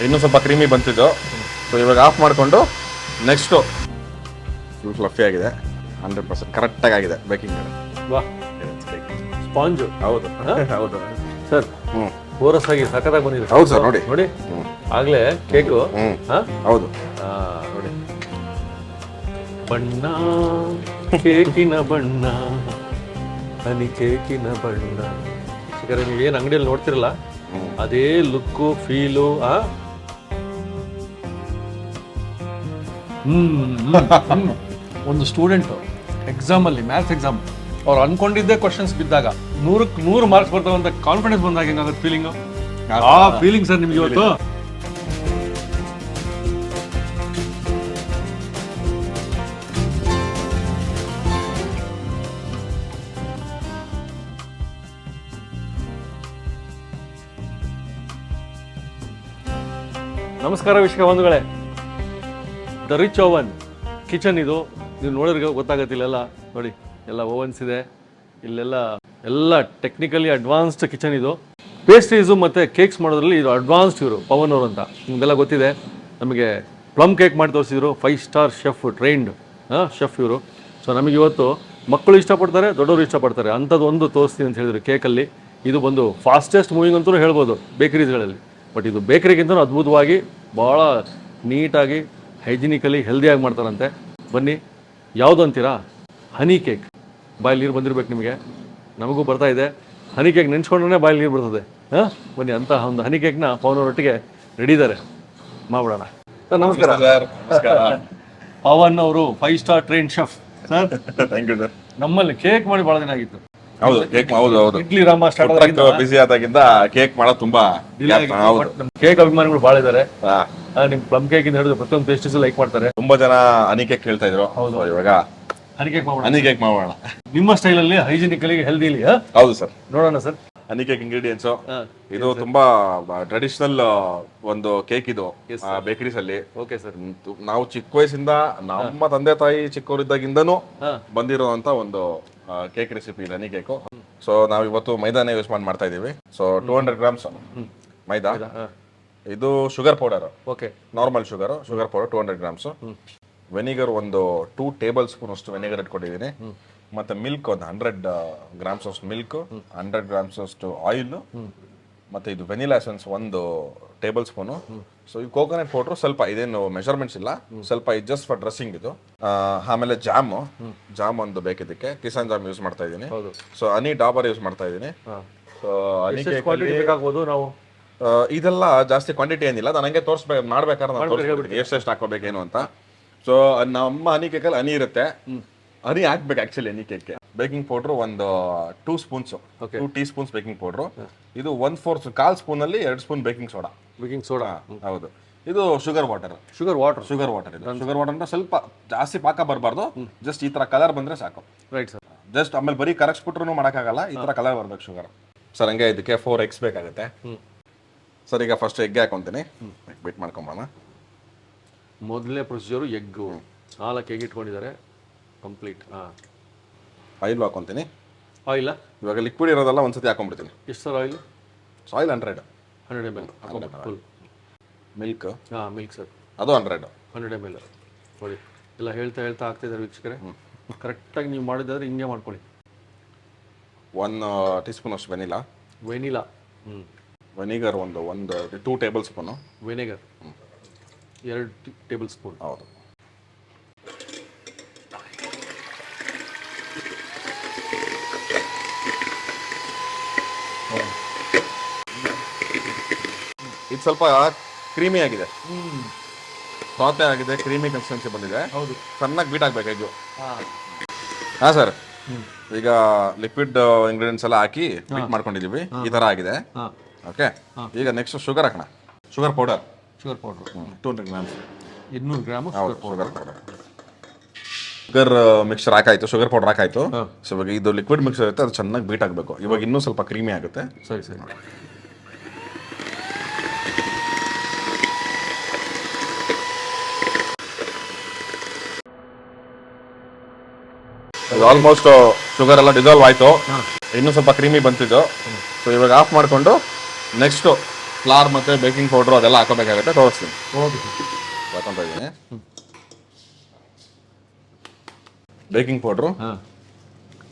ಇನ್ನೂ ಸ್ವಲ್ಪ creamy ಬಂತಿದ್ದು. So ಇವಾಗ ಆಫ್ ಮಾಡಿಕೊಂಡು ನೆಕ್ಸ್ಟು ಫುಲ್ ಫ್ಲಫಿ ಆಗಿದೆ, 100% ಕರೆಕ್ಟಾಗಿ ಆಗಿದೆ ಬೇಕಿಂಗ್. ವಾ ಸ್ಪಾಂಜು. ಹೌದು ಹೌದು ಸರ್ ಕೋರಸ್ ಆಗಿ ಸಖತ್ತಾಗಿ ಬಂದಿದೆ. ಹೌದು ಸರ್, ನೋಡಿ ನೋಡಿ ಆಗ್ಲೇ ಕೇಕು. ಹೌದು ನೋಡಿ ಬಣ್ಣ ಕೇಕಿನ ಬಣ್ಣ, ಹನಿ ಕೇಕಿನ ಬಣ್ಣ. ಸಿಕ್ಕರೆ ನೀವೇನು ಅಂಗಡಿಯಲ್ಲಿ ನೋಡ್ತಿರಲ್ಲ ಅದೇ ಲುಕ್ಕು ಫೀಲು. ಒಂದು ಸ್ಟೂಡೆಂಟು ಎಕ್ಸಾಮಲ್ಲಿ ಮ್ಯಾಥ್ಸ್ ಎಕ್ಸಾಮ್ ಅವ್ರು ಅನ್ಕೊಂಡಿದ್ದೇ ಕ್ವಶನ್ಸ್ ಬಿದ್ದಾಗ 100ಕ್ಕೆ 100 ಮಾರ್ಕ್ಸ್ ಬರ್ತಾವಂತ ಕಾನ್ಫಿಡೆನ್ಸ್ ಬಂದಾಗ ಹೆಂಗಾಗುತ್ತೆ ಫೀಲಿಂಗು? ಆ ಫೀಲಿಂಗ್ ಸರ್ ನಿಮ್ಗೆ ಇವತ್ತು. ನಮಸ್ಕಾರ ವೀಕ್ಷಕ ಬಂಧುಗಳೇ, ದ ರಿಚ್ ಓವನ್ ಕಿಚನ್ ಇದು. ನೀವು ನೋಡಿದ್ರೆ ಗೊತ್ತಾಗತ್ತಿಲ್ಲೆಲ್ಲ ನೋಡಿ, ಎಲ್ಲ ಓವನ್ಸ್ ಇದೆ ಇಲ್ಲೆಲ್ಲ, ಎಲ್ಲ ಟೆಕ್ನಿಕಲಿ ಅಡ್ವಾನ್ಸ್ಡ್ ಕಿಚನ್ ಇದು. ಪೇಸ್ಟ್ರೀಸು ಮತ್ತು ಕೇಕ್ಸ್ ಮಾಡೋದ್ರಲ್ಲಿ ಇದು ಅಡ್ವಾನ್ಸ್ಡ್ ಇವರು ಪವನ್ ಅವರು ಅಂತ ನಿಮಗೆಲ್ಲ ಗೊತ್ತಿದೆ. ನಮಗೆ ಪ್ಲಮ್ ಕೇಕ್ ಮಾಡಿ ತೋರಿಸಿದ್ರು, 5 ಸ್ಟಾರ್ ಶೆಫ್, ಟ್ರೈನ್ಡ್ ಶೆಫ್ ಇವರು. ಸೊ ನಮಗೆ ಇವತ್ತು ಮಕ್ಕಳು ಇಷ್ಟಪಡ್ತಾರೆ, ದೊಡ್ಡವರು ಇಷ್ಟಪಡ್ತಾರೆ ಅಂಥದ್ದು ಒಂದು ತೋರಿಸ್ತೀನಿ ಅಂತ ಹೇಳಿದ್ರು ಕೇಕಲ್ಲಿ. ಇದು ಬಂದು ಫಾಸ್ಟೆಸ್ಟ್ ಮೂವಿಂಗ್ ಅಂತಲೂ ಹೇಳ್ಬೋದು ಬೇಕರೀಸ್ಗಳಲ್ಲಿ. ಬಟ್ ಇದು ಬೇಕರಿಗಿಂತ ಅದ್ಭುತವಾಗಿ ಭಾಳ ನೀಟಾಗಿ ಹೈಜಿನಿಕಲಿ ಹೆಲ್ದಿಯಾಗಿ ಮಾಡ್ತಾರಂತೆ. ಬನ್ನಿ, ಯಾವುದು ಅಂತೀರಾ? Honey cake. ಬಾಯಲ್ಲಿ ನೀರು ಬಂದಿರ್ಬೇಕು ನಿಮಗೆ, ನಮಗೂ ಬರ್ತಾ ಇದೆ. ಹನಿ ಕೇಕ್ ನೆನ್ಸ್ಕೊಂಡ್ರೆ ಬಾಯಲ್ಲಿ ನೀರು ಬರ್ತದೆ. ಬನ್ನಿ, ಅಂತ ಒಂದು ಹನಿ ಕೇಕ್ನ ಪವನವರೊಟ್ಟಿಗೆ ರೆಡಿ ಇದ್ದಾರೆ, ಮಾಡ್ಬಿಡೋಣ. ಸರ್ ನಮಸ್ಕಾರ. ಪವನ್ ಅವರು 5 star trained chef sir. Thank you sir. ನಮ್ಮಲ್ಲಿ ಕೇಕ್ ಮಾಡಿ ಭಾಳ ದಿನ ಆಗಿತ್ತು. ಹೌದು, ಕೇಕ್ ಹೌದು ಹೌದು. ಇಡ್ಲಿ ರಾಮ ಸ್ಟಾರ್ಟ್ ಬಿಸಿ ಆದಾಗಿಂದ ಕೇಕ್ ಮಾಡೋದು ತುಂಬಾ ಕೇಕ್ ಅಭಿಮಾನಿಗಳು ಭಾಳ ಇದ್ದಾರೆ. ನಿಮ್ ಪ್ಲಮ್ ಕೇಕ್ ಇಂದ ಹಿಡಿದು ಪ್ರತಿಯೊಂದು ಪೇಸ್ಟ್ರೀಸ್ ಲೈಕ್ ಮಾಡ್ತಾರೆ. ತುಂಬಾ ಜನ ಹನಿ ಕೇಕ್ ಕೇಳ್ತಾ ಇದ್ರು. ಹೌದು, ಇವಾಗ ಹನಿ ಕೇಕ್ ಮಾಡೋಣ. ಹನಿ ಕೇಕ್ ಮಾಡೋಣ ನಿಮ್ಮ ಸ್ಟೈಲಲ್ಲಿ, ಹೈಜಿನಿಕಲಿ, ಹೆಲ್ದಿಲಿ. ಹೌದು ಸರ್, ನೋಡೋಣ ಸರ್. ಹನಿ ಕೇಕ್ ಇಂಗ್ರೀಡಿಯೆಂಟ್ಸ್ ಇದು ತುಂಬಾ ಟ್ರೆಡಿಷನಲ್ ಒಂದು ಕೇಕ್ ಇದು ಬೇಕರೀಸ್ ಅಲ್ಲಿ. Okay sir. ನಾವು ಚಿಕ್ಕ ವಯಸ್ಸಿಂದ ನಮ್ಮ ತಂದೆ ತಾಯಿ ಚಿಕ್ಕವರಿದ್ದಾಗಿಂದನೂ ಬಂದಿರುವಂತ ಒಂದು ಕೇಕ್ ರೆಸಿಪಿ ಇದೆ ಹನಿ ಕೇಕು. ಸೊ ನಾವ್ ಇವತ್ತು ಮೈದಾನ ಯೂಸ್ ಮಾಡ್ತಾ ಇದೀವಿ. ಸೊ 200 ಗ್ರಾಮ್ಸ್ ಮೈದಾ. ಇದು sugar powder, okay, normal sugar powder 200 grams. Vinegar ಒಂದು 2 ಟೇಬಲ್ ಸ್ಪೂನ್ ಅಷ್ಟು ವೆನಿಗರ್ ಇಟ್ಕೊಂಡಿದ್ದೀನಿ. ಮತ್ತೆ ಮಿಲ್ಕ್ ಒಂದು 100 ಗ್ರಾಮ್ಸ್ ಅಷ್ಟು ಮಿಲ್ಕ್, 100 ಗ್ರಾಮ್ಸ್ ಅಷ್ಟು ಆಯಿಲ್, ಮತ್ತೆ ಇದು vanilla essence 1 table spoon. So ಈ ಕೋಕೋನಟ್ ಪೌಡರ್ ಸ್ವಲ್ಪ, ಇದೇನು ಮೆಷರ್ಮೆಂಟ್ಸ್ ಇಲ್ಲ, ಸ್ವಲ್ಪ ಇದು ಜಸ್ಟ್ ಫಾರ್ ಡ್ರೆಸ್ಸಿಂಗ್ ಇದು. ಆಮೇಲೆ ಜಾಮ್ ಒಂದು ಬೇಕಿದ್ದಕ್ಕೆ ಕಿಸಾನ್ ಜಾಮ್ ಯೂಸ್ ಮಾಡ್ತಾ ಇದ್ದೀನಿ. ಸೊ ಹನಿ ಡಾಬರ್ ಯೂಸ್ ಮಾಡ್ತಾ ಇದ್ದೀನಿ. ಸೊ ಹನಿ ಕೇಕ್ ಬೇಕಾಗ್ಬೋದು ನಾವು. ಇದೆಲ್ಲ ಜಾಸ್ತಿ ಕ್ವಾಂಟಿಟಿ ಏನಿಲ್ಲ, ನಾನು ಹಂಗೆ ತೋರಿಸ್ಬೇಕು, ಮಾಡ್ಬೇಕಾದ್ರೆ ಎಷ್ಟೆಷ್ಟು ಹಾಕೋಬೇಕೇನು ಅಂತ. ಸೊ ನಮ್ಮ ಹನಿ ಕೇಕಲ್ಲಿ ಹನಿ ಇರುತ್ತೆ, ಹನಿ ಹಾಕ್ಬೇಕು ಆಕ್ಚುಲಿ ಹನಿ ಕೇಕ್ಗೆ. ಬೇಕಿಂಗ್ ಪೌಡ್ರು ಒಂದು 2 spoons, 2 tea spoons baking powder. ಇದು 1/4 1/4 ಸ್ಪೂನ್ ಅಲ್ಲಿ 2 ಸ್ಪೂನ್ ಬೇಕಿಂಗ್ ಸೋಡಾ. ಹೌದು. ಇದು ಶುಗರ್ ವಾಟರ್ ಇದು. ಶುಗರ್ ವಾಟರ್ ಅಂದ್ರೆ ಸ್ವಲ್ಪ ಜಾಸ್ತಿ ಪಾಕ ಬರಬಾರ್ದು, ಜಸ್ಟ್ ಈ ತರ ಕಲರ್ ಬಂದ್ರೆ ಸಾಕು. Right sir. ಜಸ್ಟ್ ಆಮೇಲೆ ಬರೀ ಕರಗಿಸ್ಬಿಟ್ರು ಮಾಡೋಕ್ಕಾಗಲ್ಲ, ಈ ತರ ಕಲರ್ ಬರ್ಬೇಕು ಶುಗರ್. ಸರ್ ಹಂಗೆ ಇದಕ್ಕೆ 4 eggs ಬೇಕಾಗುತ್ತೆ. ಸರ್ ಈಗ ಫಸ್ಟ್ ಎಗ್ ಹಾಕೊಂತೀನಿ, ಬಿಟ್ ಮಾಡ್ಕೊಂಬೋಣ. ಮೊದಲನೇ ಪ್ರೊಸೀಜರು ಎಗ್ಗು 4 ಎಗ್ ಇಟ್ಕೊಂಡಿದ್ದಾರೆ ಕಂಪ್ಲೀಟ್. ಆಯಿಲ್ ಹಾಕೊಂತೀನಿ. ಆಯಿಲ್ ಇವಾಗ ಲಿಕ್ವಿಡ್ ಇರೋದೆಲ್ಲ ಒಂದ್ಸತಿ ಹಾಕೊಂಡ್ಬಿಡ್ತೀನಿ. ಎಷ್ಟು sir oil? Oil 100 ml full. Milk milk sir, ಅದು 100 ml. ನೋಡಿ, ಎಲ್ಲ ಹೇಳ್ತಾ ಆಗ್ತಿದ್ದಾರೆ ವೀಕ್ಷಕರೇ. ಕರೆಕ್ಟಾಗಿ ನೀವು ಮಾಡಿದ್ರೆ ಹಿಂಗೆ ಮಾಡ್ಕೊಳ್ಳಿ. 1 ಟೀ ಸ್ಪೂನ್ ಅಷ್ಟು ವೆನಿಲಾ. ವೆನಿಗರ್ ಒಂದು 2 table spoon. Vinegar 2 table spoon. ಹೌದು. ಇದು ಸ್ವಲ್ಪ ಕ್ರೀಮಿ ಆಗಿದೆ, ಸಾತೆ ಆಗಿದೆ, ಕ್ರೀಮಿ ಕನ್ಸಿಸ್ಟೆನ್ಸಿ ಬಂದಿದೆ. ಹೌದು, ಚೆನ್ನಾಗಿ ಬೀಟ್ ಆಗ್ಬೇಕು ಎಗ್ಗು. ಹಾಂ ಸರ್. ಈಗ ಲಿಕ್ವಿಡ್ ಇಂಗ್ರೀಡಿಯೆಂಟ್ಸ್ ಎಲ್ಲ ಹಾಕಿ ಬೀಟ್ ಮಾಡ್ಕೊಂಡಿದೀವಿ, ಈ ತರ ಆಗಿದೆ. ಓಕೆ, ಈಗ ನೆಕ್ಸ್ಟ್ ಶುಗರ್ ಹಾಕೋಣ. Sugar powder 200 grams. 200 gram sugar powder. Sugar mixture ಹಾಕಾಯ್ತು, ಶುಗರ್ ಪೌಡರ್ ಹಾಕಾಯ್ತು. ಸೊ ಇವಾಗ ಇದು ಲಿಕ್ವಿಡ್ ಮಿಕ್ಸರ್ ಇರುತ್ತೆ, ಅದು ಚೆನ್ನಾಗಿ ಬೀಟ್ ಆಗಬೇಕು. ಇವಾಗ ಇನ್ನೂ ಸ್ವಲ್ಪ ಕ್ರೀಮಿ ಆಗುತ್ತೆ. ಸರಿ. ಆಲ್ಮೋಸ್ಟ್ ಶುಗರ್ ಎಲ್ಲ ಡಿಸಾಲ್ವ್ ಆಯ್ತು, ಇನ್ನೂ ಸ್ವಲ್ಪ ಕ್ರೀಮಿ ಬಂತಿದ್ದು. ಸೊ ಇವಾಗ ಆಫ್ ಮಾಡಿಕೊಂಡು ನೆಕ್ಸ್ಟು ಫ್ಲಾರ್ ಮತ್ತು ಬೇಕಿಂಗ್ ಪೌಡ್ರು ಅದೆಲ್ಲ ಹಾಕೋಬೇಕಾಗುತ್ತೆ, ತೋರಿಸ್ತೀನಿ. ಓಕೆ ಹಾಕೊಂತ ಇದ್ದೀನಿ. ಬೇಕಿಂಗ್ ಪೌಡ್ರು ಹಾಂ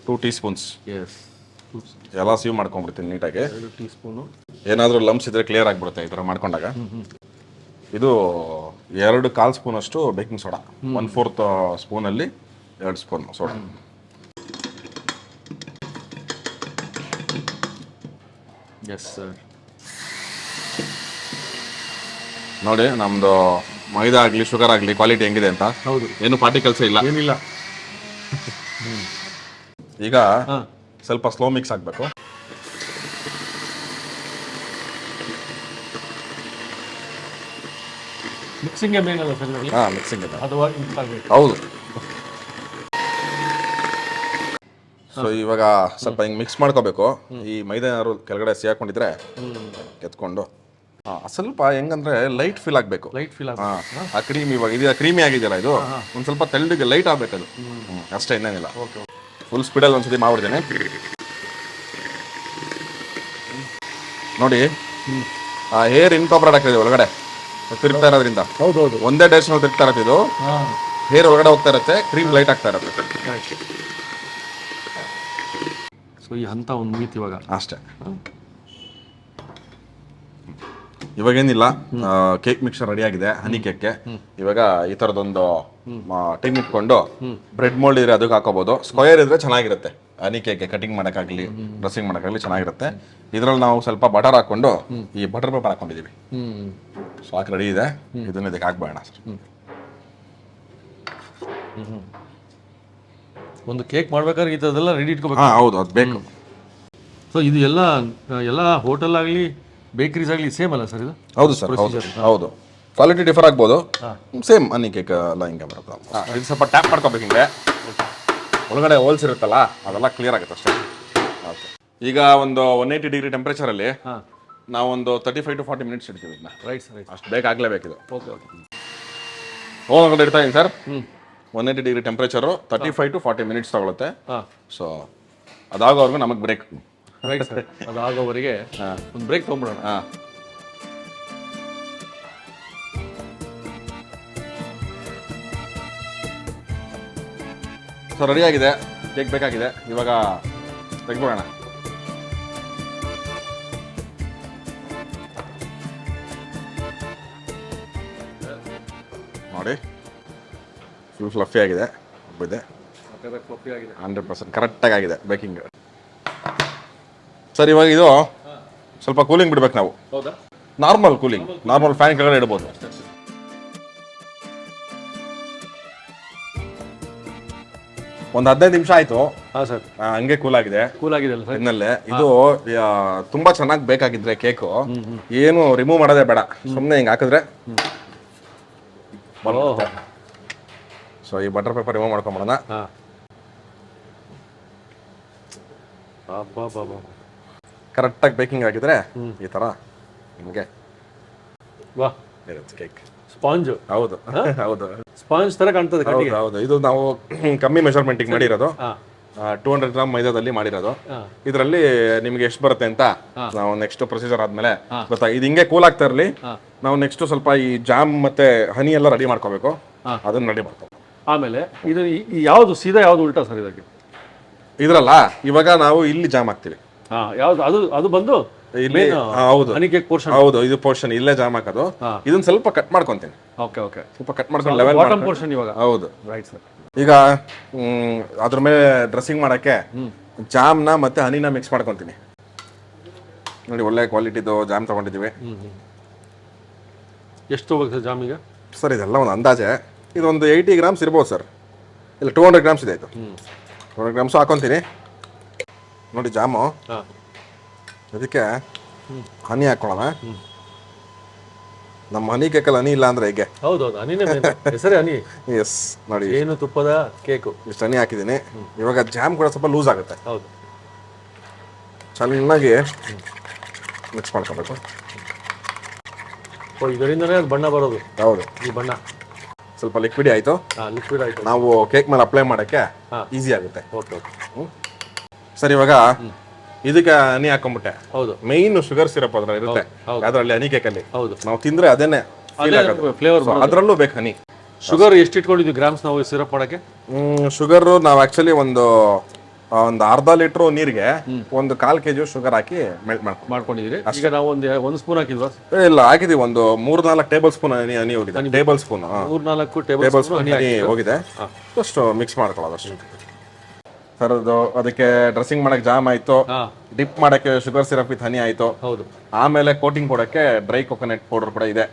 2 ಟೀ ಸ್ಪೂನ್ಸ್. ಎಸ್ ಎಲ್ಲ ಸೀವ್ ಮಾಡ್ಕೊಂಡ್ಬಿಡ್ತೀನಿ ನೀಟಾಗಿ. 2 ಟೀ ಸ್ಪೂನು. ಏನಾದರೂ ಲಂಪ್ಸ್ ಇದ್ರೆ ಕ್ಲಿಯರ್ ಆಗಿಬಿಡುತ್ತೆ ಈ ಥರ ಮಾಡ್ಕೊಂಡಾಗ. ಇದು 2 ಸ್ಪೂನ್ ಅಷ್ಟು baking soda, 1/4 ಸ್ಪೂನಲ್ಲಿ 2 spoon soda. Yes sir. ನೋಡಿ ನಮ್ಮದು ಮೈದಾ ಆಗಲಿ ಶುಗರ್ ಆಗಲಿ ಕ್ವಾಲಿಟಿ ಹೆಂಗಿದೆ ಅಂತ. ಹೌದು, ಏನು ಪಾರ್ಟಿಕಲ್ಸ್ ಇಲ್ಲ, ಏನಿಲ್ಲ. ಈಗ ಹಾಂ ಸ್ವಲ್ಪ ಸ್ಲೋ ಮಿಕ್ಸ್ ಆಗಬೇಕು. ಮಿಕ್ಸಿಂಗ್ ಮೇನ್ ಅಲ್ಲ ಸರ್ ಇದರಲ್ಲಿ? ಹಾಂ ಮಿಕ್ಸಿಂಗ್ ಇದೆ. ಅದು ಮಿಕ್ಸ್ ಆಗಬೇಕು. ಹೌದು. ಸೊ ಇವಾಗ ಸ್ವಲ್ಪ ಹಿಂಗೆ ಮಿಕ್ಸ್ ಮಾಡ್ಕೋಬೇಕು. ಈ ಮೈದಾ ಏನಾದ್ರು ಕೆಳಗಡೆ ಸಿಹಾಕೊಂಡಿದ್ರೆ ಎತ್ಕೊಂಡು ಸ್ವಲ್ಪ ಹೆಂಗಂದ್ರೆ ಲೈಟ್ ಫೀಲ್ ಆಗಬೇಕು. ಲೈಟ್ ಫೀಲ್ ಆಗ. ಹಾಂ ಆ ಕ್ರೀಮ್ ಇವಾಗ ಇದು ಕ್ರೀಮಿ ಆಗಿದೆಯಲ್ಲ, ಇದು ಒಂದು ಸ್ವಲ್ಪ ತೆಳ್ಳಗೆ ಲೈಟ್ ಆಗಬೇಕದು. ಅಷ್ಟೇ, ಇನ್ನೇನಿಲ್ಲ. ಓಕೆ ಫುಲ್ ಸ್ಪೀಡಲ್ಲಿ ಒಂದ್ಸತಿ ಮಾಡ್ಬಿಡ್ತೇನೆ. ನೋಡಿ ಆ ಹೇರ್ ಇನ್ಕಾಪರೇಟ್ ಆಗ್ತದೆ ಒಳಗಡೆ ತಿರುಗ್ತಾ ಇರೋದ್ರಿಂದ. ಹೌದೌದು, ಒಂದೇ ಡೈರೆಕ್ಷನ್ ತಿರುಗ್ತಾ ಇರುತ್ತೆ ಇದು. ಹಾಂ ಹೇರ್ ಒಳಗಡೆ ಹೋಗ್ತಾ ಇರುತ್ತೆ, ಕ್ರೀಮ್ ಲೈಟ್ ಆಗ್ತಾ ಇರುತ್ತೆ. ಸೊ ಈ ಹಂತ ಒಂದು ಮುಗೀತು ಇವಾಗ. ಅಷ್ಟೇ. ಇವಾಗೇನಿಲ್ಲ, ಕೇಕ್ ಮಿಕ್ಸರ್ ರೆಡಿ ಆಗಿದೆ ಹನಿ ಕೇಕ್ಗೆ. ಇವಾಗ ಈ ಥರದೊಂದು ಟಿನ್ ಇಟ್ಕೊಂಡು ಬ್ರೆಡ್ ಮೋಲ್ಡ್ ಇದ್ರೆ ಅದಕ್ಕೆ ಹಾಕೋಬಹುದು. ಸ್ಕ್ವಯರ್ ಇದ್ರೆ ಚೆನ್ನಾಗಿರುತ್ತೆ ಹನಿ ಕೇಕ್ಗೆ ಕಟಿಂಗ್ ಮಾಡೋಕ್ಕಾಗಲಿ ಡ್ರೆಸ್ಸಿಂಗ್ ಮಾಡೋಕ್ಕಾಗಲಿ ಚೆನ್ನಾಗಿರುತ್ತೆ. ಇದರಲ್ಲಿ ನಾವು ಸ್ವಲ್ಪ ಬಟರ್ ಹಾಕೊಂಡು ಈ ಬಟರ್ ಪೇಪರ್ ಹಾಕೊಂಡಿದ್ದೀವಿ. ಸೊ ಹಾಕಿ ರೆಡಿ ಇದೆ. ಇದನ್ನ ಇದಕ್ಕೆ ಹಾಕ್ಬೇಡ ಸರ್. ಒಂದು ಕೇಕ್ ಮಾಡ್ಬೇಕಾದ್ರೆ ಈ ಥರದ್ದೆಲ್ಲ ರೆಡಿ ಇಟ್ಕೋಬೇಕು. ಹಾಂ ಹೌದು, ಅದು ಬೇಕು. ಸೊ ಇದು ಎಲ್ಲ ಹೋಟೆಲ್ ಆಗಲಿ ಬೇಕರೀಸ್ ಆಗಲಿ ಸೇಮ್ ಅಲ್ಲ ಸರ್ ಇದು? ಹೌದು ಸರ್, ಹೌದು ಹೌದು. ಕ್ವಾಲಿಟಿ ಡಿಫರ್ ಆಗ್ಬೋದು, ಸೇಮ್ ಹನಿ ಕೇಕ್ ಎಲ್ಲ ಹಿಂಗೆ ಬರುತ್ತೆ. ಇದು ಸ್ವಲ್ಪ ಟ್ಯಾಪ್ ಮಾಡ್ಕೋಬೇಕು ಹಿಂಗೆ, ಒಳಗಡೆ ಹೋಲ್ಸ್ ಇರುತ್ತಲ್ಲ ಅದೆಲ್ಲ ಕ್ಲಿಯರ್ ಆಗುತ್ತೆ ಅಷ್ಟೇ. ಓಕೆ, ಈಗ ಒಂದು 180 ಡಿಗ್ರಿ ಟೆಂಪ್ರೇಚರಲ್ಲಿ ನಾವು ಒಂದು 35 to 40 ಮಿನಿಟ್ಸ್ ಇಡ್ತೀವಿ ಇದನ್ನ. Right sir, right. ಅಷ್ಟು ಬೇಕಾಗಲೇಬೇಕಿದು. Okay okay. ಓವನ್ ಇಡ್ತಾ ಇದ್ದೀನಿ sir. 180 degree temperature 35 to 40 minutes ತಗೊಳುತ್ತೆ. ಹಾಂ, ಸೊ ಅದಾಗೋವರೆಗೂ ನಮಗೆ ಬ್ರೇಕ್. Right sir. ಅದಾಗೋವರೆಗೆ ಒಂದು ಬ್ರೇಕ್ ತೊಗೊಂಬಿಡೋಣ. ಹಾಂ, ಸೊ ರೆಡಿ ಆಗಿದೆ, ಕೇಕ್ ಬೇಕಾಗಿದೆ. ಇವಾಗ ತೆಗ್ಬಿಡೋಣ. ನೋಡಿ ಫುಲ್ ಫ್ಲಫಿ ಆಗಿದೆ, ಇದೆ 100% ಕರೆಕ್ಟಾಗಿ ಆಗಿದೆ ಬೇಕಿಂಗ್. ಸರ್ ಇವಾಗ ಇದು ಸ್ವಲ್ಪ ಕೂಲಿಂಗ್ ಬಿಡ್ಬೇಕು ನಾವು. ಹೌದಾ? ನಾರ್ಮಲ್ ಕೂಲಿಂಗ್, ನಾರ್ಮಲ್ ಫ್ಯಾನ್ ಕೆಳಗಡೆ ಇಡ್ಬೋದು. ಒಂದು 15 ನಿಮಿಷ ಆಯ್ತು. ಹಾಂ ಸರ್, ಹಂಗೆ ಕೂಲ್ ಆಗಿದೆ. ಕೂಲ್ ಆಗಿದೆ ಅಲ್ಲ ಸರ್? ಇನ್ನಲ್ಲೇ ಇದು ತುಂಬಾ ಚೆನ್ನಾಗಿ ಬೇಕಾಗಿದ್ರೆ ಕೇಕು ಏನು ರಿಮೂವ್ ಮಾಡೋದೇ ಬೇಡ, ಸುಮ್ಮನೆ ಹಿಂಗೆ ಹಾಕಿದ್ರೆ. ಸೊ ಈ ಬಟರ್ ಪೇಪರ್ ರಿಮೂವ್ ಮಾಡ್ಕೊಂಬಿಡೋಣ. ಹಾಂ, ಕರೆಕ್ಟಾಗಿ ಬೇಕಿಂಗ್ ಆಗಿದ್ರೆ ಈ ಥರ ನಿಮಗೆ ವಾ ಇರುತ್ತೆ ಕೇಕ್. ಸ್ಪಾಂಜ್. ಹೌದು ಹೌದು, ಸ್ಪಾಂಜ್ ಥರ ಕಾಣ್ತದೆ ಹೌದು ಕಟ್ಟಿಗೆ. ಹೌದು. ಇದು ನಾವು ಕಮ್ಮಿ ಮೆಷರ್ಮೆಂಟಿಗೆ ಮಾಡಿರೋದು. ಹಾಂ, 200 ಗ್ರಾಮ್ ಮೈದಾದಲ್ಲಿ ಮಾಡಿರೋದು. ಹಾಂ, ಇದರಲ್ಲಿ ನಿಮಗೆ ಎಷ್ಟು ಬರುತ್ತೆ ಅಂತ ನಾವು ನೆಕ್ಸ್ಟ್ ಪ್ರೊಸೀಜರ್ ಆದ್ಮೇಲೆ ಗೊತ್ತಾ. ಇದು ಹಿಂಗೆ ಕೂಲ್ ಆಗ್ತಾ ಇರಲಿ. ನಾವು ನೆಕ್ಸ್ಟ್ ಸ್ವಲ್ಪ ಈ ಜಾಮ್ ಮತ್ತೆ ಹನಿ ಎಲ್ಲ ರೆಡಿ ಮಾಡ್ಕೋಬೇಕು. ಅದನ್ನ ರೆಡಿ ಮಾಡ್ಕೋ. ಆಮೇಲೆ ಇದು ಯಾವುದು ಸೀದಾ ಯಾವುದು ಉಲ್ಟಾ ಸರ್ ಇದಕ್ಕೆ? ಇದ್ರಲ್ಲ ಇವಾಗ ನಾವು ಇಲ್ಲಿ ಜಾಮ್ ಹಾಕ್ತಿವಿ. ಹಾಂ, ಯಾವುದು ಅದು ಅದು ಬಂದು ಇಲ್ಲಿ. ಹೌದು, ಹನಿ ಕೇಕ್ ಪೋರ್ಷನ್. ಹೌದು, ಇದು ಪೋರ್ಷನ್ ಇಲ್ಲೇ ಜಾಮ್ ಹಾಕೋದು. ಇದನ್ನ ಸ್ವಲ್ಪ ಕಟ್ ಮಾಡ್ಕೊಂತೀನಿ. Okay okay. ಸ್ವಲ್ಪ ಕಟ್ ಮಾಡ್ಕೊಂಡು ಲೆವೆಲ್ ಬಾಟಮ್ ಪೋರ್ಷನ್ ಇವಾಗ. ಹೌದು, ರೈಟ್ ಸರ್. ಈಗ ಅದ್ರ ಮೇಲೆ ಡ್ರೆಸ್ಸಿಂಗ್ ಮಾಡಕ್ಕೆ ಜಾಮ್ನ ಮತ್ತೆ ಹನಿನ ಮಿಕ್ಸ್ ಮಾಡ್ಕೊತೀನಿ. ನೋಡಿ ಒಳ್ಳೆ ಕ್ವಾಲಿಟಿದು ಜಾಮ್ ತಗೊಂಡಿದ್ದೀವಿ. ಎಷ್ಟು ಹೋಗ್ಬೇಕು ಸರ್ ಜಾಮ್ ಈಗ? ಸರ್ ಇದೆಲ್ಲ ಒಂದು ಅಂದಾಜೆ. ಇದೊಂದು 80 ಗ್ರಾಮ್ಸ್ ಇರ್ಬೋದು ಸರ್. ಇಲ್ಲ 200 ಗ್ರಾಮ್ಸ್ ಇದೆ. ಇದು 200 ಗ್ರಾಮ್ಸು ಹಾಕೊತೀನಿ. ನೋಡಿ ಜಾಮು, ಅದಕ್ಕೆ ಹನಿ ಹಾಕೊಳ್ಳೋಣ. ನಮ್ಮ ಹನಿ ಕೇಕಲ್ಲಿ ಹನಿ ಇಲ್ಲ ಅಂದ್ರೆ ಹೇಗೆ? ಹೌದೌದು, ಹನಿನೇ ಹೆಸರೇ ಹನಿ. ಎಸ್, ನೋಡಿ ಏನು ತುಪ್ಪದ ಕೇಕು. ಇಷ್ಟು ಹನಿ ಹಾಕಿದ್ದೀನಿ. ಇವಾಗ ಜಾಮ್ ಕೂಡ ಸ್ವಲ್ಪ ಲೂಸ್ ಆಗುತ್ತೆ. ಹೌದು, ಚೆನ್ನಾಗಿ ಮಿಕ್ಸ್ ಮಾಡ್ಕೋಬೇಕು. ಓ, ಇದರಿಂದನೇ ಅದು ಬಣ್ಣ ಬರೋದು. ಹೌದು, ಈ ಬಣ್ಣ ಸ್ವಲ್ಪ ಲಿಕ್ವಿಡ್ ಆಯಿತು. ಲಿಕ್ವಿಡ್ ಆಯಿತು. ನಾವು ಕೇಕ್ ಮೇಲೆ ಅಪ್ಲೈ ಮಾಡೋಕ್ಕೆ ಈಸಿ ಆಗುತ್ತೆ. Okay okay. ಸರ್ ಇವಾಗ ಇದಕ್ಕೆ ಹನಿ ಹಾಕೊಂಡ್ಬಿಟ್ಟೆ. ಹೌದು ಮೈನ್ ಶುಗರ್ ಸಿರಪ್ ಅದ್ರಲ್ಲಿ ಇರುತ್ತೆ ಯಾವ್ದ್ರಲ್ಲಿ ಹನಿ ಕೇಕಲ್ಲಿ. ಹೌದು ನಾವು ತಿಂದ್ರೆ ಅದೇನೆ ಫ್ಲೇವರ್. ಅದ್ರಲ್ಲೂ ಬೇಕು ಹನಿ. ಶುಗರ್ ಎಷ್ಟು ಇಟ್ಕೊಂಡಿದ್ವಿ ಗ್ರಾಮ್ಸ್ ನಾವು ಸಿರಪ್ ಮಾಡಕ್ಕೆ? ಶುಗರ್ ನಾವು ಆಕ್ಚುಲಿ ಒಂದು ಅರ್ಧ ಲೀಟ್ರು ನೀರಿಗೆ 1/4 kg ಶುಗರ್ ಹಾಕಿ ಮೆಲ್ಟ್ ಮಾಡ್ಕೊಂಡಿದ್ದೀರಿ. ಈಗ ನಾವು ಒಂದು ಸ್ಪೂನ್ ಹಾಕಿದ್ವಾ? ಇಲ್ಲ, ಹಾಕಿದೀವಿ. 1-4 ಟೇಬಲ್ ಸ್ಪೂನ್ ಹನಿ ಹೋಗಿದೆ. ಟೇಬಲ್ ಸ್ಪೂನ್ 3-4 ಟೇಬಲ್ ಸ್ಪೂನ್ ಹನಿ ಹೋಗಿದೆ. ಜಸ್ಟ್ ಮಿಕ್ಸ್ ಮಾಡ್ಕೊಳ್ಳೋದು ಅಷ್ಟು ಸರ್. ಅದಕ್ಕೆ ಡ್ರೆಸ್ಸಿಂಗ್ ಮಾಡಕ್ಕೆ ಜಾಮ್ ಆಯ್ತು, ಡಿಪ್ ಮಾಡಕ್ಕೆ ಶುಗರ್ ಸಿರಪ್ ವಿತ್ ಹನಿ ಆಯ್ತು. ಹೌದು. ಆಮೇಲೆ ಕೋಟಿಂಗ್ ಕೊಡಕ್ಕೆ ಡ್ರೈ ಕೊಕೊನಟ್ ಪೌಡರ್ ಕೂಡ ಇದೆ.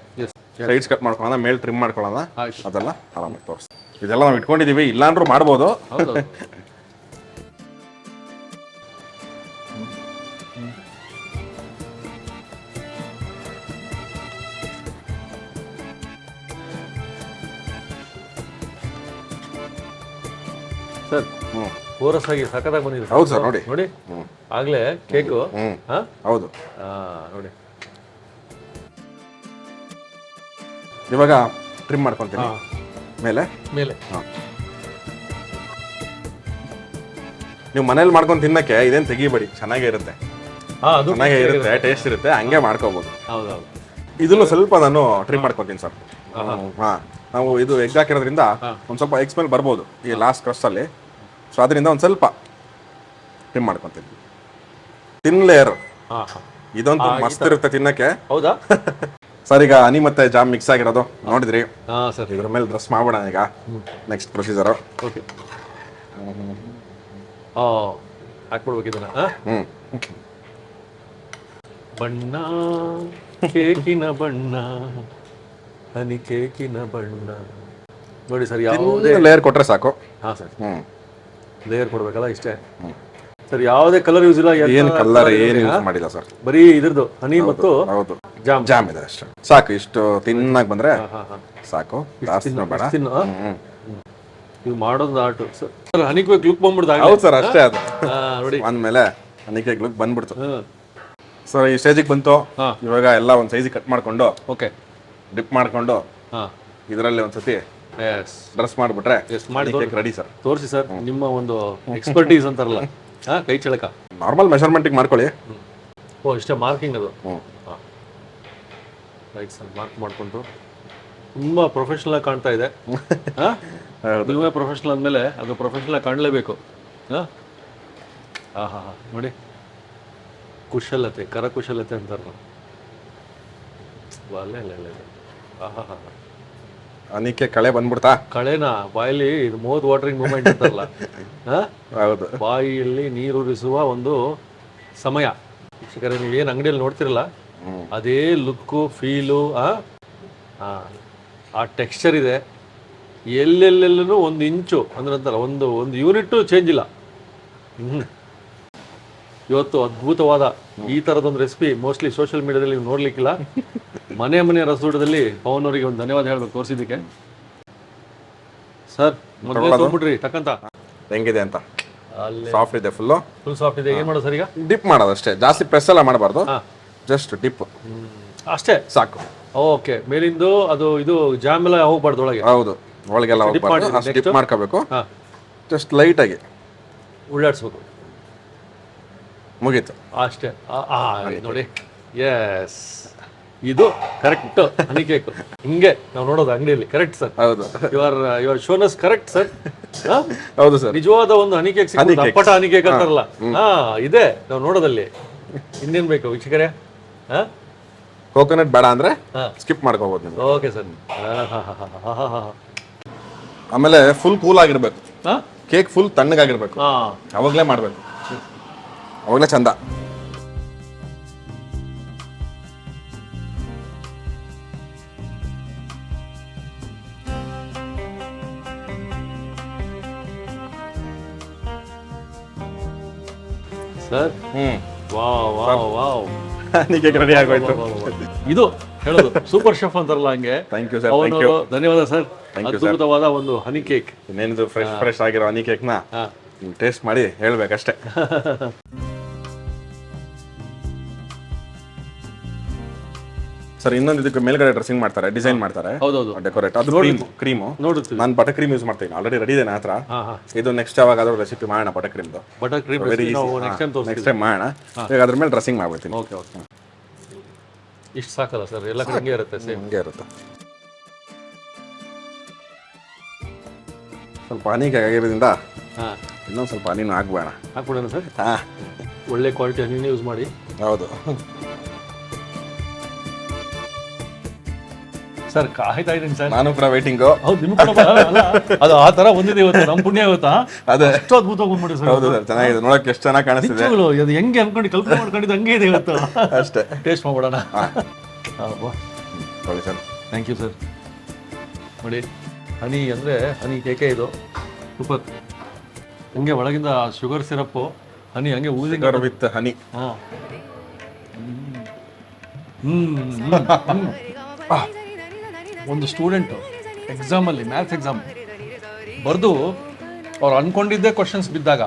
ಸೈಡ್ಸ್ ಕಟ್ ಮಾಡ್ಕೊಳ್ಳೋಣ, ಮೇಲ್ ಟ್ರಿಮ್ ಮಾಡ್ಕೊಳ್ಳೋಣ, ಅದೆಲ್ಲ ಆರಾಮಾಗಿ ತೋರಿಸಿ. ಇದೆಲ್ಲ ನಾವು ಇಟ್ಕೊಂಡಿದೀವಿ, ಇಲ್ಲಾಂದ್ರೂ ಮಾಡ್ಬೋದು. ಸರ್ ಕೋರಸ್ ಆಗಿ ಸಖತ್ತಾಗಿ ಬಂದಿದೆ. ಹೌದು ಸರ್, ನೋಡಿ ನೋಡಿ ಆಗ್ಲೇ ಕೇಕು. ಹೌದು ನೋಡಿ ಇವಾಗ ಟ್ರಿಮ್ ಮಾಡ್ಕೊಂತೀನಿ ಮೇಲೆ ಮೇಲೆ. ನೀವು ಮನೇಲಿ ಮಾಡ್ಕೊಂಡು ತಿನ್ನಕ್ಕೆ ಇದೇನು ತೆಗಿಬೇಡಿ, ಚೆನ್ನಾಗೇ ಇರುತ್ತೆ. ಚೆನ್ನಾಗೇ ಇರುತ್ತೆ, ಟೇಸ್ಟ್ ಇರುತ್ತೆ, ಹಂಗೆ ಮಾಡ್ಕೋಬಹುದು. ಹೌದೌದು. ಇದನ್ನು ಸ್ವಲ್ಪ ನಾನು ಟ್ರಿಮ್ ಮಾಡ್ಕೊತೀನಿ ಸರ್. ನಾವು ಇದು ಎಗ್ ಹಾಕಿರೋದ್ರಿಂದ ಒಂದು ಸ್ವಲ್ಪ ಎಗ್ ಸ್ಮೆಲ್ ಬರ್ಬೋದು ಈ ಲಾಸ್ಟ್ ಕ್ರಸ್ಟ್ ಅಲ್ಲಿ. ಸೊ ಅದರಿಂದ ಒಂದು ಸ್ವಲ್ಪ ಟ್ರಿಮ್ ಮಾಡ್ಕೊತೀನಿ. ತಿನ್ ಲೇಯರ್ ಇದಂತೂ ಮಸ್ತ್ ಇರುತ್ತೆ ತಿನ್ನಕ್ಕೆ. ಹೌದಾ ಸರ್? ಈಗ ಹನಿ ಮತ್ತೆ ಜಾಮ್ ಮಿಕ್ಸ್ ಆಗಿರೋದು ನೋಡಿದ್ರಿ. ಸರ್ ಇದ್ರ ಮೇಲೆ ಡ್ರೆಸ್ ಮಾಡೋಣ ಈಗ. Next procedure. ಓಕೆ. ಹಾಕ್ಬಿಡ್ಬೇಕು ಇದನ್ನ. ಬಣ್ಣ ಕೇಕಿನ ಬಣ್ಣ, ಹನಿ ಕೇಕಿನ ಬಣ್ಣ. ನೋಡಿ ಸರ್, ಯಾವುದೇ ಲೇಯರ್ ಕೊಟ್ರೆ ಸಾಕು. ಸರ್ ಲೇಯರ್ ಕೊಡ್ಬೇಕಲ್ಲ, ಇಷ್ಟೇ ಸರ್. ಯಾವುದೇ ಕಲರ್ ಯೂಸ್ ಇಲ್ಲ. ಏನು ಕಲರ್ ಏನು ಯೂಸ್ ಮಾಡಿಲ್ಲ ಸರ್, ಬರೀ ಇದ್ರದ್ದು ಹನಿ ಮತ್ತು ಹೌದು ಜಾಮ್ ಇದೆ ಅಷ್ಟೇ. ಸಾಕು, ಇಷ್ಟು ತಿನ್ನಾಗಿ ಬಂದ್ರೆ ಸಾಕು, ಜಾಸ್ತಿ ಬೇಡ. ಇದು ಮಾಡೋದು art sir. Honey cake look ಬಂದ್ಬಿಡ್ತು. ಹೌದು ಸರ್, ಅಷ್ಟೇ. ಅದು ನೋಡಿ ಅಂದ್ಮೇಲೆ ಹನಿ ಕೇಕ್ ಲುಕ್ ಬಂದ್ಬಿಡ್ತು ಸರ್. ಈ ಸ್ಟೇಜಿಗೆ ಬಂತು. ಇವಾಗ ಎಲ್ಲ ಒಂದು ಸೈಜಿಗೆ ಕಟ್ ಮಾಡ್ಕೊಂಡು, ಓಕೆ, ಡಿಪ್ ಮಾಡ್ಕೊಂಡು ಇದರಲ್ಲಿ ಒಂದ್ಸತಿ ಡ್ರೆಸ್ ಮಾಡ್ಬಿಟ್ರೆ ರೆಡಿ ಸರ್. ತೋರಿಸಿ ಸರ್ ನಿಮ್ಮ ಒಂದು ಎಕ್ಸ್ಪರ್ಟೀಸ್ ಅಂತಾರಲ್ಲ, ಕೈ ಚಳಕ. ನಾರ್ಮಲ್ ಮೆಷರ್ಮೆಂಟಿಗೆ ಮಾಡ್ಕೊಳ್ಳಿ. ಇಷ್ಟೇ ಮಾರ್ಕಿಂಗ್ ಅದು. ರೈಟ್ ಸರ್, ಮಾರ್ಕ್ ಮಾಡಿಕೊಂಡು ತುಂಬ ಪ್ರೊಫೆಷ್ನಲ್ ಆಗಿ ಕಾಣ್ತಾ ಇದೆ. ನೀವೇ ಪ್ರೊಫೆಷ್ನಲ್ ಅಂದಮೇಲೆ ಅದು ಪ್ರೊಫೆಷ್ನಲ್ ಆಗಿ ಕಾಣಲೇಬೇಕು. ನೋಡಿ, ಕುಶಲತೆ, ಕರಕುಶಲತೆ ಅಂತಾರಲ್ಲ. ಹನಿಕೆ ಕಳೆ ಬಂದ್ಬಿಡ್ತಾ? ಕಳೆನಾ ಬಾಯಲ್ಲಿ ಇದು ಮೌತ್ ವಾಟರಿಂಗ್ ಮೂಮೆಂಟ್ ಅಂತಾರಲ್ಲ. ಹೌದು, ಬಾಯಿಯಲ್ಲಿ ನೀರುರಿಸುವ ಒಂದು ಸಮಯ. ಶಿಕ್ಷಕರೇ, ನೀವು ಏನು ಅಂಗಡಿಯಲ್ಲಿ ನೋಡ್ತಿರಲ್ಲ, ಅದೇ ಲುಕ್ಕು, ಫೀಲು, ಆ ಟೆಕ್ಸ್ಚರ್ ಇದೆ. ಎಲ್ಲೆಲ್ಲೆಲ್ಲೂ 1 ಇಂಚು ಅಂದ್ರೆ ಅಂತಲ್ಲ, ಒಂದು ಯೂನಿಟ್ಟು ಚೇಂಜ್ ಇಲ್ಲ. ಇವತ್ತು ಅದ್ಭುತವಾದ ಈ ಥರದೊಂದು ರೆಸಿಪಿ ಮೋಸ್ಟ್ಲಿ ಸೋಷಿಯಲ್ ಮೀಡಿಯಾದಲ್ಲಿ ನೀವು ನೋಡ್ಲಿಕ್ಕಿಲ್ಲ. ಮನೆ ರಸೂಟದಲ್ಲಿ ಪವನ್ ಅವರಿಗೆ ಒಂದು ಧನ್ಯವಾದ ಹೇಳ್ಬೇಕು ತೋರಿಸಿದ್ದಕ್ಕೆ. ಸರ್ ಮೊದಲೇ ತೊಗೊಂಡ್ಬಿಟ್ರಿ ಟಕ್ಕಂತ. ಹೆಂಗಿದೆ ಅಂತ? ಸಾಫ್ಟ್ ಇದೆ, ಫುಲ್ ಸಾಫ್ಟ್ ಇದೆ. ಏನು ಮಾಡೋದು ಸರ್ ಈಗ? ಡಿಪ್ ಮಾಡೋದು ಅಷ್ಟೇ, ಜಾಸ್ತಿ ಪ್ರೆಸ್ ಎಲ್ಲ ಮಾಡಬಾರ್ದು, ಜಸ್ಟ್ ಡಿಪ್ ಅಷ್ಟೇ ಸಾಕು. ಓಕೆ. ಮೇಲಿಂದು ಅದು ಇದು ಜಾಮ್ ಎಲ್ಲ ಹೋಗ್ಬಾರ್ದು ಒಳಗೆ. ಹೌದು, ಒಳಗೆಲ್ಲ ಹೋಗ್ಬಾರ್ದು, ಡಿಪ್ ಮಾಡ್ಕೋಬೇಕು. ಜಸ್ಟ್ ಲೈಟ್ ಆಗಿ ಉಳ್ಳಾಡ್ಸ್ಬೇಕು, ಮುಗೀತು ಅಷ್ಟೇ. ನೋಡಿ, ಎಸ್, ಇದು ಕರೆಕ್ಟ್ ಹನಿ ಕೇಕ್. ಹಿಂಗೆ ನಾವು ನೋಡೋದು ಅಂಗಡಿಯಲ್ಲಿ. Correct sir. ಹೌದು, ಯುವರ್ ಶೋನಸ್ ಕರೆಕ್ಟ್ ಸರ್. ಹೌದು ಸರ್, ನಿಜವಾದ ಒಂದು ಹನಿ ಕೇಕ್ ಸಿಕ್ಕಿದೆ. ಅಪ್ಪಟ ಹನಿ ಕೇಕ್ ಅಂತಾರಲ್ಲ, ಇದೆ ನಾವು ನೋಡೋದಲ್ಲಿ. ಇನ್ನೇನ್ ಬೇಕು ವೀಕ್ಷಕರೇ? ಕೋಕೋನಟ್ ಬೇಡ ಅಂದ್ರೆ ಸ್ಕಿಪ್ ಮಾಡ್ಕೋಬಹುದು ನೀವು. Okay sir. ಆಮೇಲೆ ಫುಲ್ ಕೂಲ್ ಆಗಿರ್ಬೇಕು ಕೇಕ್, ಫುಲ್ ತಣ್ಣಗಾಗಿರ್ಬೇಕು, ಅವಾಗಲೇ ಮಾಡ್ಬೇಕು, ಅವಾಗಲೇ ಚಂದ. ಸರ್ ವಾವ್ ಕೇಕ್ ರೆಡಿ ಆಗೋಯ್ತು. ಇದು ಹೇಳೋದು ಸೂಪರ್ ಶೆಫ್ ಅಂತಾರಲ್ಲ, ಹಂಗೆ. ಥ್ಯಾಂಕ್ ಯು ಸರ್, ಧನ್ಯವಾದ ಸರ್. ಅದ್ಭುತವಾದ ಒಂದು ಹನಿ ಕೇಕ್. ಇನ್ನೇನಿದು ಫ್ರೆಶ್ ಆಗಿರೋ ಹನಿ ಕೇಕ್ನ ಟೇಸ್ಟ್ ಮಾಡಿ ಹೇಳ್ಬೇಕಷ್ಟೇ. ಸರ್ ಇನ್ನೊಂದು ಇದಕ್ಕೆ ಮೇಲ್ಗಡೆ ಡ್ರೆಸ್ಸಿಂಗ್ ಮಾಡ್ತಾರೆ, ಡಿಸೈನ್ ಮಾಡ್ತಾರೆ, ಹೌದೌದು ಡೆಕೋರೇಟ್. ಅದು ಕ್ರೀಮು ನೋಡುತ್ತೀವಿ. ನಾನು ಬಟರ್ ಕ್ರೀಮ್ ಯೂಸ್ ಮಾಡ್ತೀನಿ, ಆಲ್ರೆಡಿ ರೆಡಿ ಇದೆ ನನ್ನ ಹತ್ರ. ಇದು ನೆಕ್ಸ್ಟ್ ಯಾವಾಗಾದ್ರೂ ರೆಸಿಪಿ ಮಾಡೋಣ ಬಟರ್ ಕ್ರೀಮ್ದು. ಬಟರ್ ಕ್ರೀಮ್ ವೆರಿ ನಾವು ನೆಕ್ಸ್ಟ್ ಟೈಮ್ ತೋರಿಸ್ತೀವಿ. ನೆಕ್ಸ್ಟ್ ಟೈಮ್ ಮಾಡೋಣ. ಈಗ ಅದ್ರ ಮೇಲೆ ಡ್ರೆಸ್ಸಿಂಗ್ ಮಾಡ್ಬಿಡ್ತೀನಿ. Okay okay. ಇಷ್ಟು ಸಾಕಲ್ಲ ಸರ್, ಎಲ್ಲ ಕಡೆ ಹಂಗೆ ಇರುತ್ತೆ ಸೇಮ್. ಹಂಗೆ ಇರುತ್ತೆ. ಸ್ವಲ್ಪ ಹನಿಗೆ ಆಗಿರೋದ್ರಿಂದ ಹಾಂ, ಇನ್ನೊಂದು ಸ್ವಲ್ಪ ಹನಿನೂ ಆಗ್ಬೇಡ. ಹಾಕ್ಬಿಡೋಣ ಸರ್. ಹಾಂ, ಒಳ್ಳೆ ಕ್ವಾಲಿಟಿ ಹನಿನೇ ಯೂಸ್ ಮಾಡಿ. ಹೌದು ಸರ್ ಕಾಯ್ತಾ ಇದ್ದೀನಿ ಸರ್. ನಾನು ಕೂಡ ವೇಟಿಂಗು. ಹೌದು, ನಿಮ್ಗೆ ಕೂಡ ಅಲ್ಲ, ಅದು ಆ ಥರ ಒಂದಿದೆ ಇವತ್ತು, ನಮ್ಮ ಪುಣ್ಯ ಇವತ್ತಾ. ಅದೇ ಅಷ್ಟು ಅದ್ಭುತವಾಗಿ ಬಂದ್ಬಿಡಿ ಸರ್. ಹೌದು ಸರ್, ಚೆನ್ನಾಗಿದೆ, ನೋಡಕ್ಕೆ ಎಷ್ಟು ಚೆನ್ನಾಗಿ ಕಾಣಿಸ್ತಿದೆ. ನಿಜವಾಗ್ಲೂ ಅದು ಹೆಂಗೆ ಅನ್ಕೊಂಡು ಕಲ್ಪನೆ ಮಾಡ್ಕೊಂಡಿದ್ದು ಹಂಗೆ ಇದೆ ಇವತ್ತು. ಅಷ್ಟೇ, ಟೇಸ್ಟ್ ಮಾಡ್ಬಿಡೋಣ. ನೋಡಿ ಸರ್. Thank you sir. ನೋಡಿ, ಹನಿ ಅಂದರೆ ಹನಿ ಕೇಕೆ ಇದು, ಸೂಪರ್. ಹಂಗೆ ಒಳಗಿಂದ ಶುಗರ್ ಸಿರಪ್ಪು, ಹನಿ ಹಂಗೆ ಊದಿಂಗ್ ವಿತ್ ಹನಿ. ಹಾಂ. ಒಂದು ಸ್ಟೂಡೆಂಟು ಎಕ್ಸಾಮಲ್ಲಿ, ಮ್ಯಾಥ್ಸ್ ಎಕ್ಸಾಮ್ ಬರೆದು ಅವ್ರು ಅನ್ಕೊಂಡಿದ್ದೇ ಕ್ವಶನ್ಸ್ ಬಿದ್ದಾಗ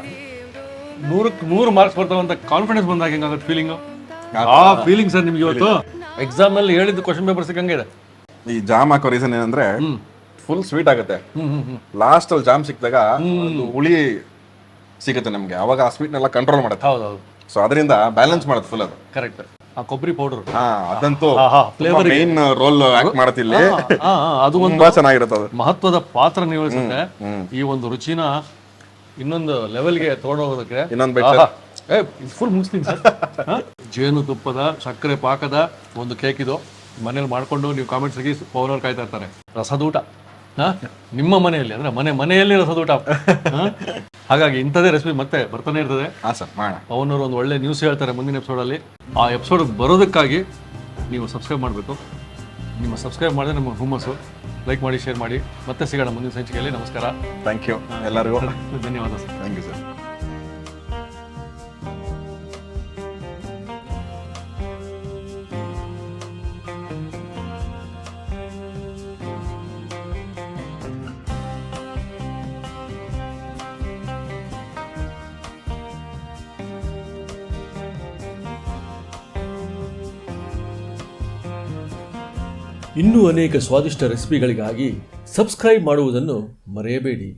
100ಕ್ಕೆ 100 ಮಾರ್ಕ್ಸ್ ಬರ್ತಾವಂತ ಕಾನ್ಫಿಡೆನ್ಸ್ ಬಂದಾಗ ಹೆಂಗಾಗುತ್ತೆ ಫೀಲಿಂಗು? ಆ ಫೀಲಿಂಗ್ ಸರ್ ನಿಮ್ಗೆ ಇವತ್ತು ಎಕ್ಸಾಮಲ್ಲಿ ಹೇಳಿದ್ದು ಕ್ವಶನ್ ಪೇಪರ್ ಸಿಕ್ಕಂಗೆ ಇದೆ. ಈ ಜಾಮ್ ಹಾಕೋ ರೀಸನ್ ಏನಂದ್ರೆ ಫುಲ್ ಸ್ವೀಟ್ ಆಗುತ್ತೆ. ಲಾಸ್ಟ್ ಅಲ್ಲಿ ಜಾಮ್ ಸಿಕ್ಕಿದಾಗ ಹುಳಿ ಸಿಗುತ್ತೆ ನಮ್ಗೆ, ಅವಾಗ ಆ ಸ್ವೀಟ್ನೆಲ್ಲ ಕಂಟ್ರೋಲ್ ಮಾಡುತ್ತೆ. ಹೌದೌದು. ಸೊ ಅದರಿಂದ ಬ್ಯಾಲೆನ್ಸ್ ಮಾಡುತ್ತೆ ಫುಲ್ ಅದು. ಕರೆಕ್ಟ್. ಆ ಕೊಬ್ಬರಿ ಪೌಡರ್ ಅದಂತೂ ಫ್ಲೇವರ್ ಮೇನ್ ರೋಲ್ ಆಕ್ಟ್ ಮಾಡುತ್ತೆ ಇಲ್ಲಿ. ಅದು ಒಂದು ತುಂಬಾ ಚೆನ್ನಾಗಿರುತ್ತೆ, ಅದು ಮಹತ್ವದ ಪಾತ್ರ ನಿರ್ವಹಿಸುತ್ತೆ. ಈ ಒಂದು ರುಚಿನ ಇನ್ನೊಂದು ಲೆವೆಲ್ಗೆ ತಗೊಂಡೋಗೋದಕ್ಕೆ. ಇನ್ನೊಂದು ಫುಲ್ ಮುಗಿಸ್ತೀನಿ ಸರ್. ಜೇನುತುಪ್ಪದ ಸಕ್ಕರೆ ಪಾಕದ ಒಂದು ಕೇಕ್ ಇದು. ಮನೇಲಿ ಮಾಡ್ಕೊಂಡು ನೀವು ಕಾಮೆಂಟ್ಸ್ ಆಗಿ ಪವನವ್ರು ಕಾಯ್ತಾ ಇರ್ತಾರೆ. ರಸದೂಟ ನಿಮ್ಮ ಮನೆಯಲ್ಲಿ, ಅಂದ್ರೆ ಮನೆಯಲ್ಲಿ ರಸದೂಟ. ಹಾಗಾಗಿ ಇಂಥದೇ ರೆಸಿಪಿ ಮತ್ತೆ ಬರ್ತಾನೆ ಇರ್ತದೆ. ಪವನವ್ರು ಒಂದು ಒಳ್ಳೆ ನ್ಯೂಸ್ ಹೇಳ್ತಾರೆ ಮುಂದಿನ ಎಪಿಸೋಡಲ್ಲಿ. ಆ ಎಪಿಸೋಡ್ ಬರೋದಕ್ಕಾಗಿ ನೀವು ಸಬ್ಸ್ಕ್ರೈಬ್ ಮಾಡಬೇಕು. ನಿಮ್ಮ ಸಬ್ಸ್ಕ್ರೈಬ್ ಮಾಡಿದ್ರೆ ನಮಗೆ ಹುಮ್ಮಸ್ಸು. ಲೈಕ್ ಮಾಡಿ, ಶೇರ್ ಮಾಡಿ. ಮತ್ತೆ ಸಿಗೋಣ ಮುಂದಿನ ಸಂಚಿಕೆಯಲ್ಲಿ. ನಮಸ್ಕಾರ. ಥ್ಯಾಂಕ್ ಯು ಎಲ್ಲರಿಗೂ. ಧನ್ಯವಾದ ಸರ್. Thank you sir. ಇನ್ನೂ ಅನೇಕ ಸ್ವಾದಿಷ್ಟ ರೆಸಿಪಿಗಳಿಗಾಗಿ ಸಬ್ಸ್ಕ್ರೈಬ್ ಮಾಡುವುದನ್ನು ಮರೆಯಬೇಡಿ.